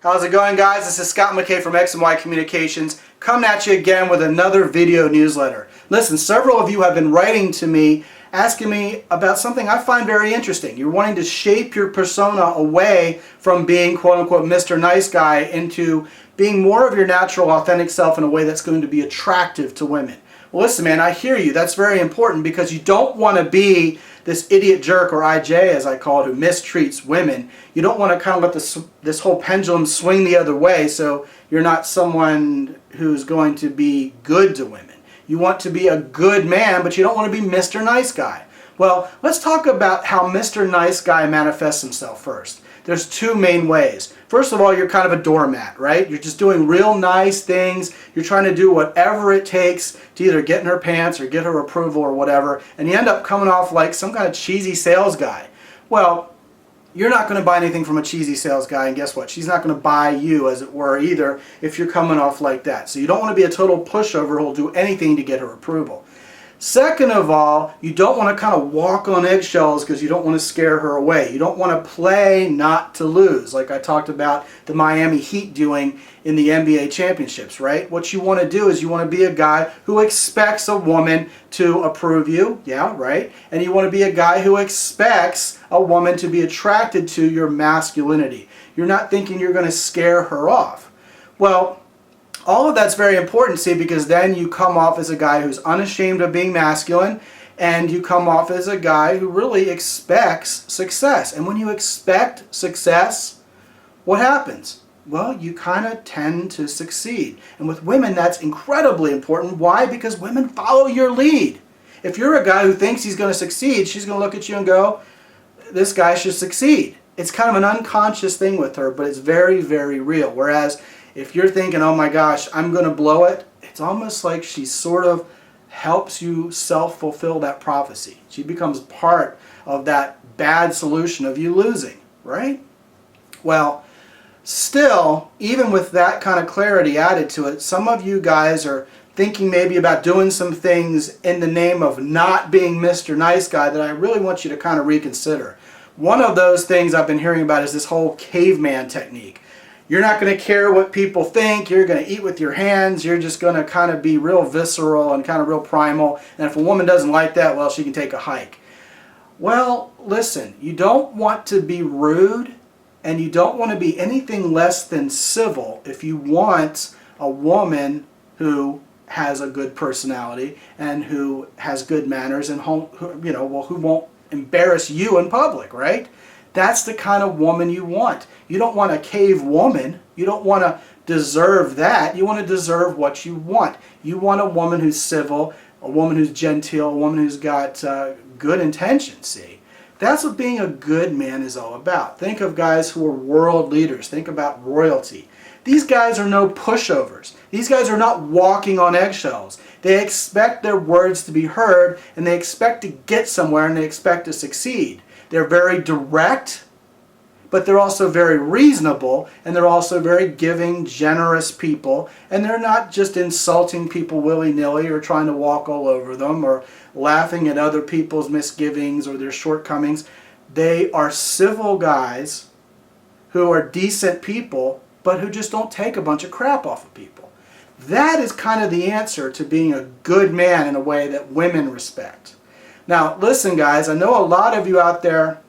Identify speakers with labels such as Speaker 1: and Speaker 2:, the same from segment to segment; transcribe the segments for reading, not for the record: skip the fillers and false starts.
Speaker 1: How's it going, guys? This is Scott McKay from X and Y Communications, coming at you again with another video newsletter. Listen, several of you have been writing to me asking me about something I find very interesting. You're wanting to shape your persona away from being quote-unquote Mr. Nice Guy into being more of your natural, authentic self in a way that's going to be attractive to women. Well, listen, man, I hear you. That's very important because you don't want to be this idiot jerk, or IJ as I call it, who mistreats women. You don't want to kind of let this whole pendulum swing the other way, so you're not someone who's going to be good to women. You want to be a good man, but you don't want to be Mr. Nice Guy. Well, let's talk about how Mr. Nice Guy manifests himself first. There's two main ways. First of all, you're kind of a doormat, right? You're just doing real nice things. You're trying to do whatever it takes to either get in her pants or get her approval or whatever, and you end up coming off like some kind of cheesy sales guy. Well, you're not going to buy anything from a cheesy sales guy, and guess what? She's not going to buy you, as it were, either if you're coming off like that. So you don't want to be a total pushover who'll do anything to get her approval. Second of all, you don't want to kind of walk on eggshells because you don't want to scare her away. You don't want to play not to lose, like I talked about the Miami Heat doing in the NBA championships, right? What you want to do is you want to be a guy who expects a woman to approve you, yeah, right? And you want to be a guy who expects a woman to be attracted to your masculinity. You're not thinking you're going to scare her off. Well, all of that's very important, see, because then you come off as a guy who's unashamed of being masculine, and you come off as a guy who really expects success. And when you expect success, what happens? Well, you kind of tend to succeed. And with women, that's incredibly important. Why? Because women follow your lead. If you're a guy who thinks he's going to succeed, she's going to look at you and go, this guy should succeed. It's kind of an unconscious thing with her, but it's very, very real. Whereas if you're thinking, oh my gosh, I'm going to blow it, it's almost like she sort of helps you self-fulfill that prophecy. She becomes part of that bad solution of you losing, right? Well, still, even with that kind of clarity added to it, some of you guys are thinking maybe about doing some things in the name of not being Mr. Nice Guy that I really want you to kind of reconsider. One of those things I've been hearing about is this whole caveman technique. You're not going to care what people think. You're going to eat with your hands. You're just going to kind of be real visceral and kind of real primal. And if a woman doesn't like that, well, she can take a hike. Well, listen, you don't want to be rude, and you don't want to be anything less than civil if you want a woman who has a good personality and who has good manners and who won't embarrass you in public, right? That's the kind of woman you want. You don't want a cave woman. You don't want to deserve that. You want to deserve what you want. You want a woman who's civil, a woman who's genteel, a woman who's got good intentions, see? That's what being a good man is all about. Think of guys who are world leaders. Think about royalty. These guys are no pushovers. These guys are not walking on eggshells. They expect their words to be heard, and they expect to get somewhere, and they expect to succeed. They're very direct, but they're also very reasonable, and they're also very giving, generous people, and they're not just insulting people willy-nilly or trying to walk all over them or laughing at other people's misgivings or their shortcomings. They are civil guys who are decent people, but who just don't take a bunch of crap off of people. That is kind of the answer to being a good man in a way that women respect. Now, listen, guys, I know a lot of you out there,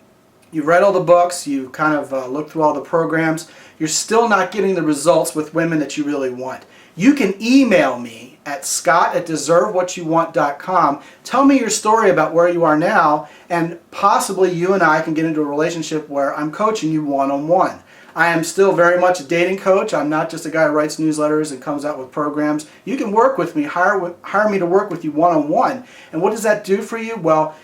Speaker 1: you've read all the books, you've kind of looked through all the programs, you're still not getting the results with women that you really want. You can email me at scott@deservewhatyouwant.com. Tell me your story about where you are now, and possibly you and I can get into a relationship where I'm coaching you one-on-one. I am still very much a dating coach. I'm not just a guy who writes newsletters and comes out with programs. You can work with me, hire me to work with you one-on-one. And what does that do for you? Well,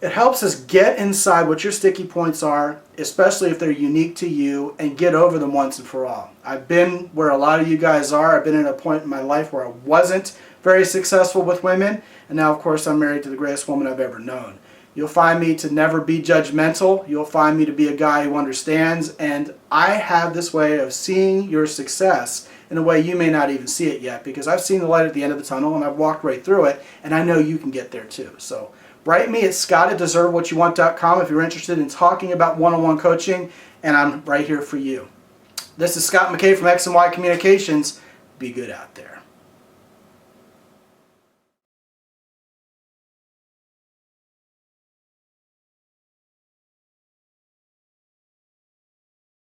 Speaker 1: it helps us get inside what your sticky points are, especially if they're unique to you, and get over them once and for all. I've been where a lot of you guys are. I've been at a point in my life where I wasn't very successful with women, and now, of course, I'm married to the greatest woman I've ever known. You'll find me to never be judgmental. You'll find me to be a guy who understands, and I have this way of seeing your success in a way you may not even see it yet, because I've seen the light at the end of the tunnel and I've walked right through it, and I know you can get there too. So write me at scott@deservewhatyouwant.com if you're interested in talking about one-on-one coaching, and I'm right here for you. This is Scott McKay from X and Y Communications. Be good out there.